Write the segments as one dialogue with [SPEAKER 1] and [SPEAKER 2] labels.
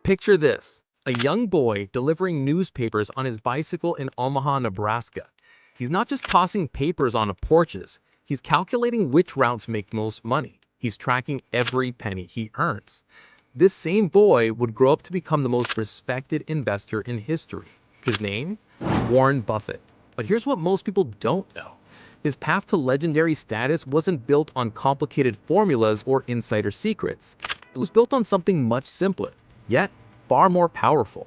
[SPEAKER 1] Picture this, a young boy delivering newspapers on his bicycle in Omaha, Nebraska. He's not just tossing papers on porches, he's calculating which routes make most money. He's tracking every penny he earns. This same boy would grow up to become the most respected investor in history. His name? Warren Buffett. But here's what most people don't know. His path to legendary status wasn't built on complicated formulas or insider secrets. It was built on something much simpler, yet far more powerful.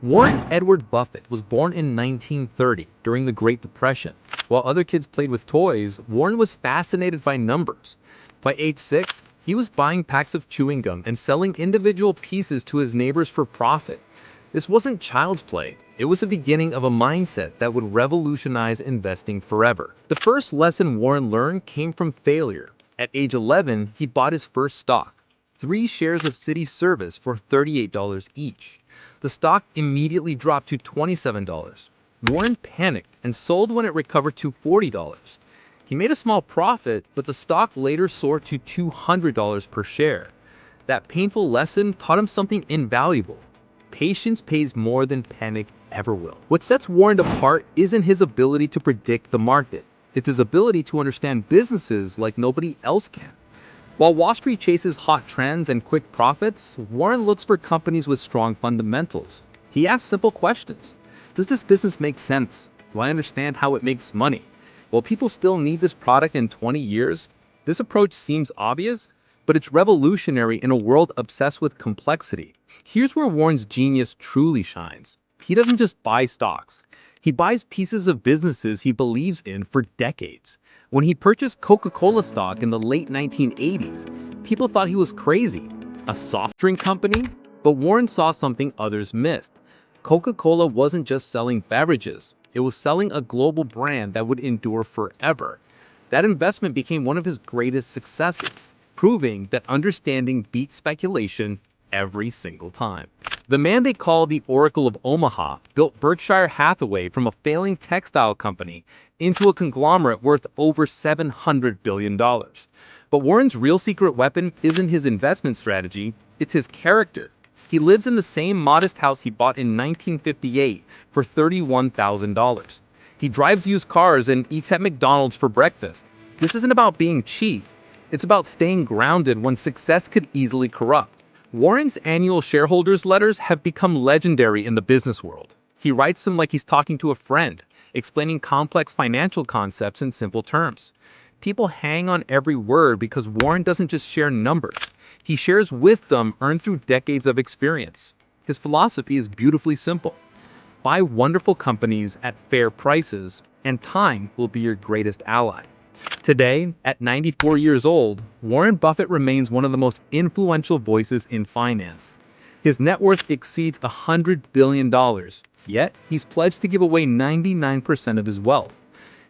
[SPEAKER 1] Warren Edward Buffett was born in 1930 during the Great Depression. While other kids played with toys, Warren was fascinated by numbers. By age 6, he was buying packs of chewing gum and selling individual pieces to his neighbors for profit. This wasn't child's play. It was the beginning of a mindset that would revolutionize investing forever. The first lesson Warren learned came from failure. At age 11, he bought his first stock, 3 shares of City Service for $38 each. The stock immediately dropped to $27. Warren panicked and sold when it recovered to $40. He made a small profit, but the stock later soared to $200 per share. That painful lesson taught him something invaluable. Patience pays more than panic ever will. What sets Warren apart isn't his ability to predict the market. It's his ability to understand businesses like nobody else can. While Wall Street chases hot trends and quick profits, Warren looks for companies with strong fundamentals. He asks simple questions. Does this business make sense? Do I understand how it makes money? Will people still need this product in 20 years? This approach seems obvious, but it's revolutionary in a world obsessed with complexity. Here's where Warren's genius truly shines. He doesn't just buy stocks. He buys pieces of businesses he believes in for decades. When he purchased Coca-Cola stock in the late 1980s, people thought he was crazy. A soft drink company? But Warren saw something others missed. Coca-Cola wasn't just selling beverages. It was selling a global brand that would endure forever. That investment became one of his greatest successes, proving that understanding beats speculation every single time. The man they call the Oracle of Omaha built Berkshire Hathaway from a failing textile company into a conglomerate worth over $700 billion. But Warren's real secret weapon isn't his investment strategy, it's his character. He lives in the same modest house he bought in 1958 for $31,000. He drives used cars and eats at McDonald's for breakfast. This isn't about being cheap. It's about staying grounded when success could easily corrupt. Warren's annual shareholders' letters have become legendary in the business world. He writes them like he's talking to a friend, explaining complex financial concepts in simple terms. People hang on every word because Warren doesn't just share numbers. He shares wisdom earned through decades of experience. His philosophy is beautifully simple. Buy wonderful companies at fair prices, and time will be your greatest ally. Today, at 94 years old, Warren Buffett remains one of the most influential voices in finance. His net worth exceeds $100 billion, yet he's pledged to give away 99% of his wealth.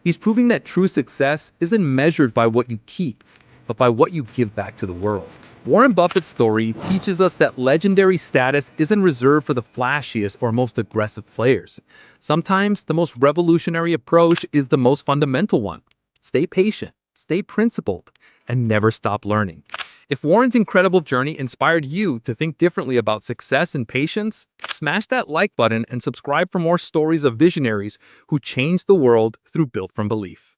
[SPEAKER 1] He's proving that true success isn't measured by what you keep, but by what you give back to the world. Warren Buffett's story teaches us that legendary status isn't reserved for the flashiest or most aggressive players. Sometimes the most revolutionary approach is the most fundamental one. Stay patient, stay principled, and never stop learning. If Warren's incredible journey inspired you to think differently about success and patience, smash that like button and subscribe for more stories of visionaries who changed the world through Built from Belief.